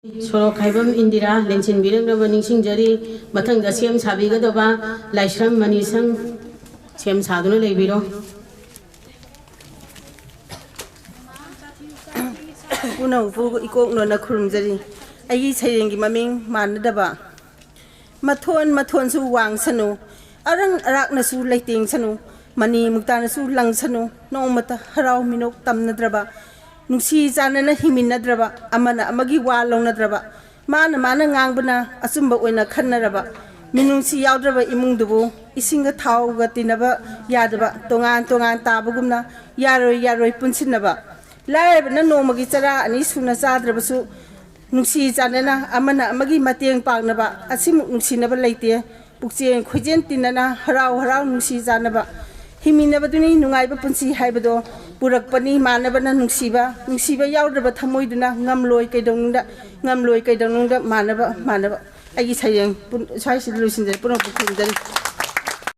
Sorokhaibam Indira, Lenchin Biranga Ningsing Jari, Matang the Siam Sabigadova, Laishram Manisang, Siam Saduna Lebiro. Puno iko no na kurumjari. Ayi saying maming manadaba. Maton su wang sanu. Arang arak na su lighting sanu. Mani mutana su lang sanu. No mata harau minok tam nadraba. Nungsi zana na himin nadraba. Amana amagi walong nadraba. Mana ngang bana asumba wena kan nadraba. Minungsi yaudraba imung dubu. Isinga tau gatinaba yadaba. Tongan tabugumna. Yaroi punsinaba. Lai na no magi chara ani suna sadrabasu nungsi chanana amana magi mateng pangnaba asimu nungsi naba leite pukchen khojen tinana harau nungsi janaba himinaba duni nungaiba punsi haibado purakpani manaba nungsiba yaudaba thamoiduna ngamloi kaidongda manaba agi sayang sai lusinje puno pukhunjari